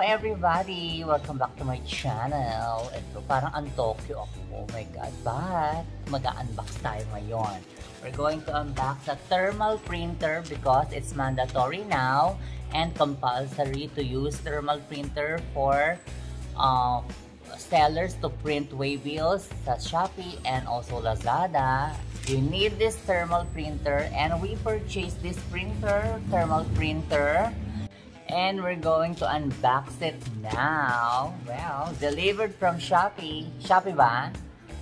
everybody! Welcome back to my channel. Ito, parang Tokyo ako. Oh my God. But, mag-unbox tayo ngayon. We're going to unbox a thermal printer because it's mandatory now and compulsory to use thermal printer for sellers to print waybills sa Shopee and also Lazada. You need this thermal printer and we purchased this thermal printer. And we're going to unbox it now. Well, delivered from Shopee. Shopee ba?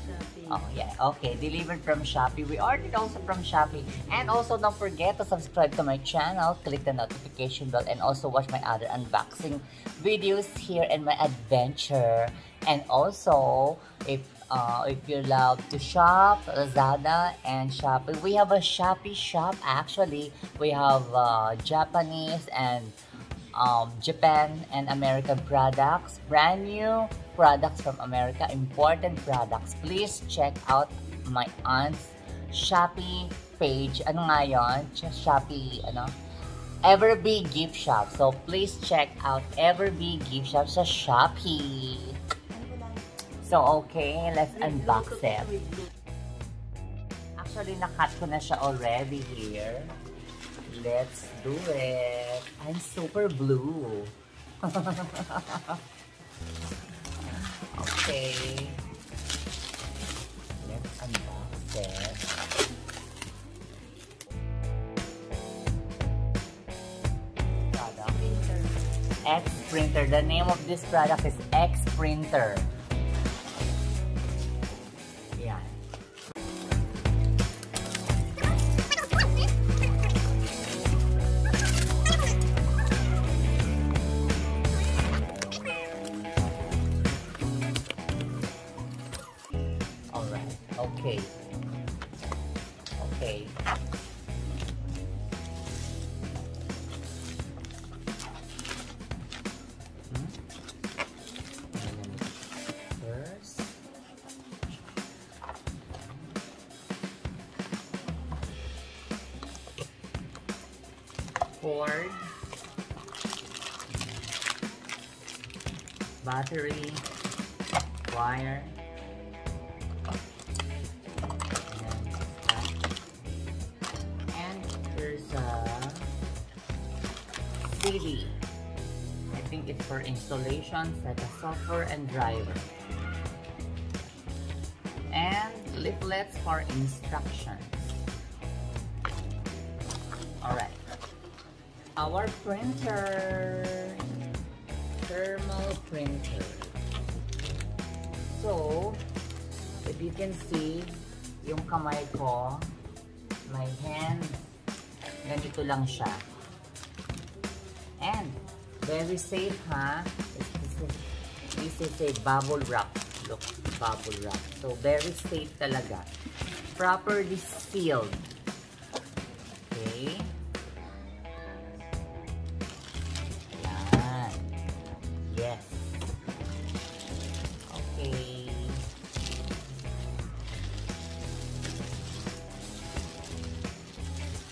Shopee. Oh, yeah. Okay, delivered from Shopee. We ordered also from Shopee. And also, don't forget to subscribe to my channel. Click the notification bell and also watch my other unboxing videos here and my adventure. And also, if you love to shop, Lazada and Shopee, we have a Shopee shop actually. We have Japanese and Japan and American products, brand new products from America, important products. Please check out my aunt's Shopee page. Ano nga yun? Shopee, Everbee Gift Shop. So please check out Everbee Gift Shop sa Shopee. So okay, let's unbox it. Actually, nakat ko na siya already here. Let's do it. I'm super blue. Okay. Let's unbox it. Product. Xprinter. The name of this product is Xprinter. Okay. Okay. First. Cord. Battery. Wire. CD. I think it's for installation, set a software and driver. And leaflets for instructions. Alright. Our printer. Thermal printer. So, if you can see, yung kamay ko, my hand, ganito lang siya. And very safe, ha? This is a bubble wrap. Look, bubble wrap. So very safe talaga. Properly sealed. Okay. Yan. Yes. Okay.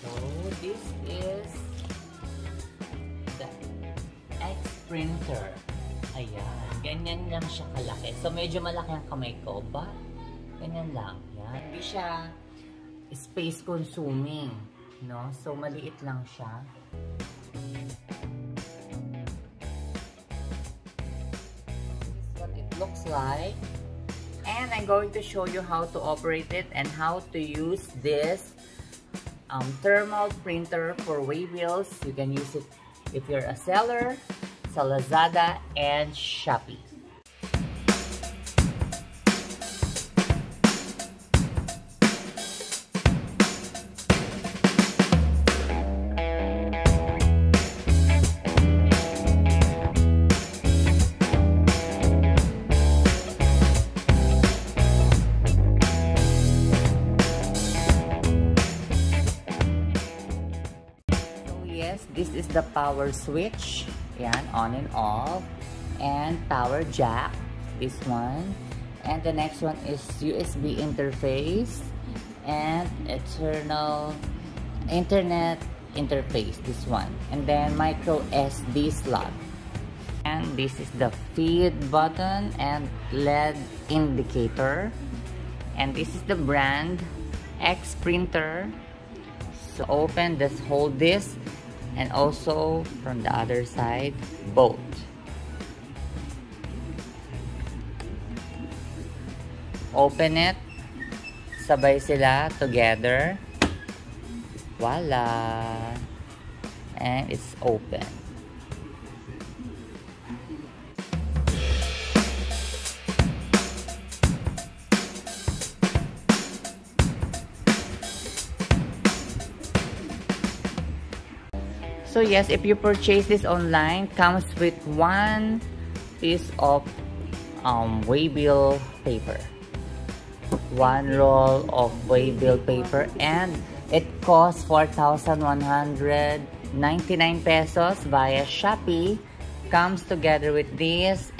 So this is Xprinter. Ayan. Ganyan lang siya kalaki. So, medyo malaki ang kamay ko. But, ganyan lang. Yan. Hindi siya space consuming. No? So, maliit lang siya. This is what it looks like. And I'm going to show you how to operate it and how to use this thermal printer for waybills. You can use it if you're a seller sa Lazada and Shopee. So yes, this is the power switch. Yan, on and off. And power jack. This one. And the next one is USB interface. And external internet interface, this one, and then micro SD slot. And this is the feed button and LED indicator. And this is the brand Xprinter. So open this, hold this, and also from the other side, both. Open it, sabay sila together. Voila! And it's open. So yes, if you purchase this online, comes with one piece of waybill paper, one roll of waybill paper, and it costs 4,199 pesos via Shopee. Comes together with this.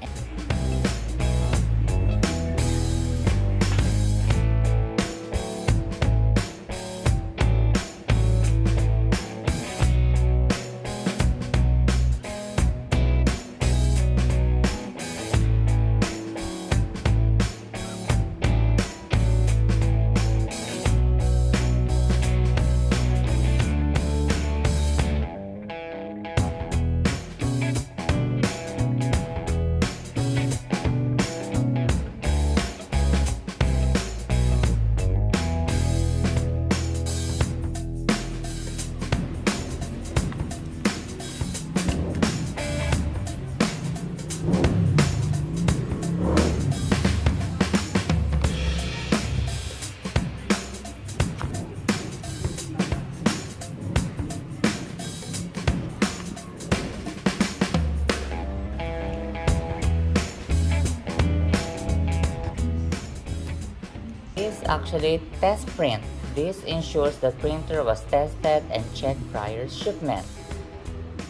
Is actually test print. This ensures the printer was tested and checked prior shipment.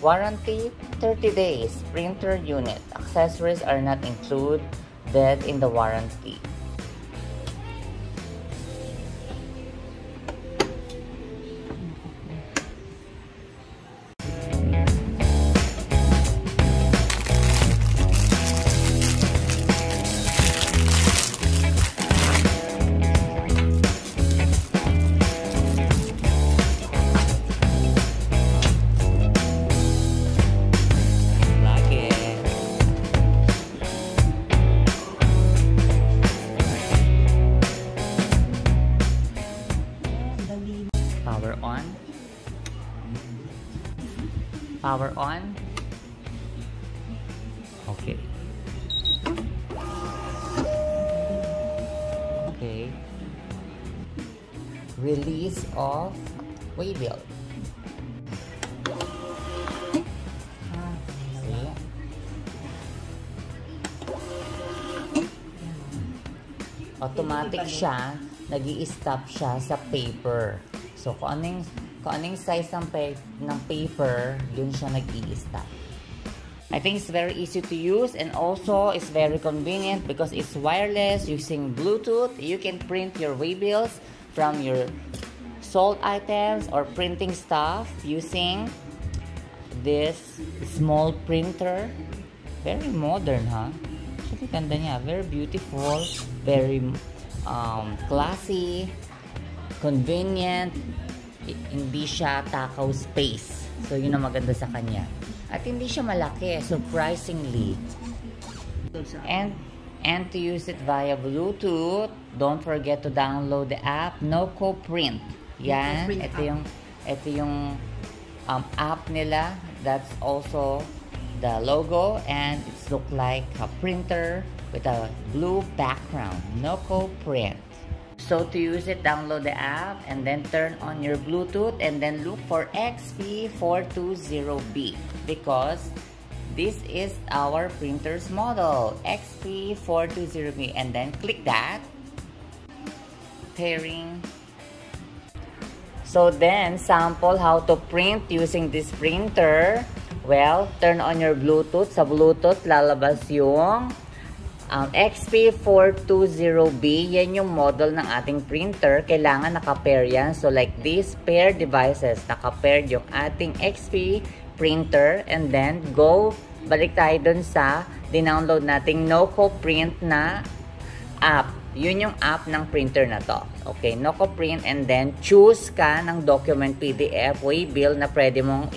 Warranty 30 days. Printer unit. Accessories are not included in the warranty. Power on. Power on. Okay. Okay. Release of waybill. Automatic siya, nag-i-stop siya sa paper. So, kung anong size ng paper, dun siya nag-i-stop. I think it's very easy to use, and also it's very convenient because it's wireless using Bluetooth. You can print your waybills from your sold items or printing stuff using this small printer. Very modern, huh? Actually, ganda niya. Very beautiful, very classy, convenient. Hindi siya takaw space. So, yun ang maganda sa kanya. At hindi siya malaki, surprisingly. And to use it via Bluetooth, don't forget to download the app Noco Print. Yan, ito yung app nila. That's also the logo, and it's look like a printer with a blue background. Noco Print. So to use it, download the app and then turn on your Bluetooth and then look for XP420B because this is our printer's model, XP420B, and then click that. Pairing. So then, sample how to print using this printer. Well, turn on your Bluetooth. Sa Bluetooth, lalabas yung XP420B. Yan yung model ng ating printer. Kailangan naka-pair yan. So like this, pair devices. Naka-paired yung ating XP printer. And then go balik tayo dun sa dinownload nating Noco Print na app. Yun yung app ng printer na to. Okay, Noco Print, and then choose ka ng document PDF, waybill na pwede mong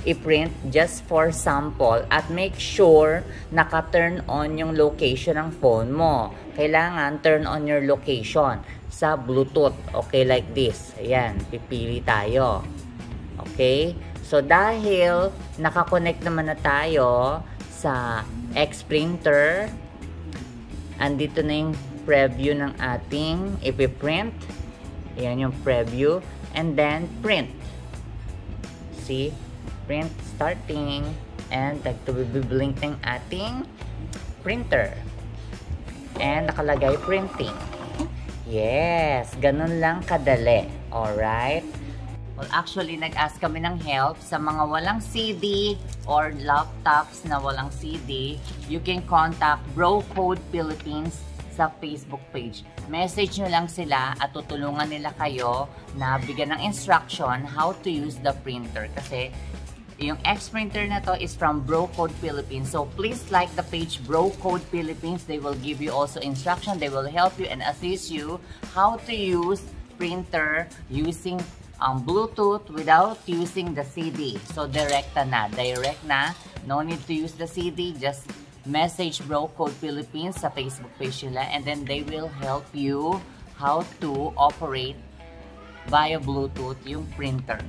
i-print just for sample, at make sure naka-turn on yung location ng phone mo. Kailangan turn on your location sa Bluetooth. Okay, like this. Ayan, pipili tayo. Okay? So, dahil nakakonect naman na tayo sa Xprinter, andito na yung preview ng ating ipiprint. Ayan yung preview. And then, print. See? Print starting. And nagtubiblink ng ating printer. And nakalagay printing. Yes! Ganun lang kadali. Alright? Well, actually, nag-ask kami ng help sa mga walang CD or laptops na walang CD. You can contact Bro Code Philippines sa Facebook page. Message nyo lang sila at tutulungan nila kayo na bigyan ng instruction how to use the printer. Kasi yung Xprinter na to is from Bro Code Philippines. So please like the page Bro Code Philippines. They will give you also instruction. They will help you and assist you how to use printer using Bluetooth without using the CD. So direct na. No need to use the CD. Just message Bro Code Philippines sa Facebook page nila, and then they will help you how to operate via Bluetooth yung printer.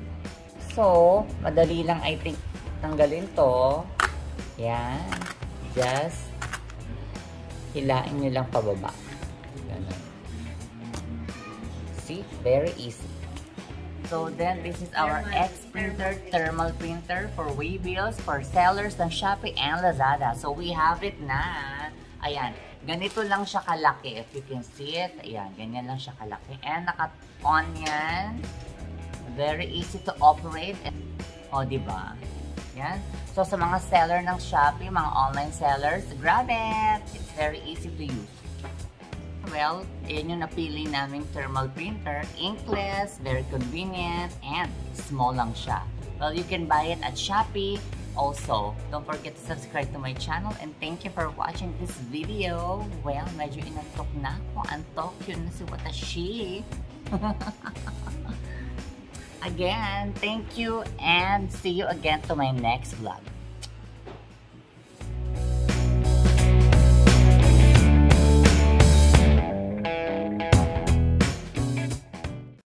So, madali lang I think tanggalin to. Yan. Just hilain nyo lang pababa. Ganun. See? Very easy. So then, this is our Xprinter thermal printer for waybills for sellers ng Shopee and Lazada. So we have it na. Ayan, ganito lang siya kalaki. If you can see it, ayan, ganyan lang siya kalaki. And naka-on yan. Very easy to operate. O, diba? Yan. So sa mga seller ng Shopee, mga online sellers, grab it! It's very easy to use. Well, yan yung napili naming thermal printer. Inkless, very convenient, and small lang siya. Well, you can buy it at Shopee. Also, don't forget to subscribe to my channel, and thank you for watching this video. Well, medyo inantok na ako. Antok yun na si Watashi. Again, thank you, and see you again to my next vlog.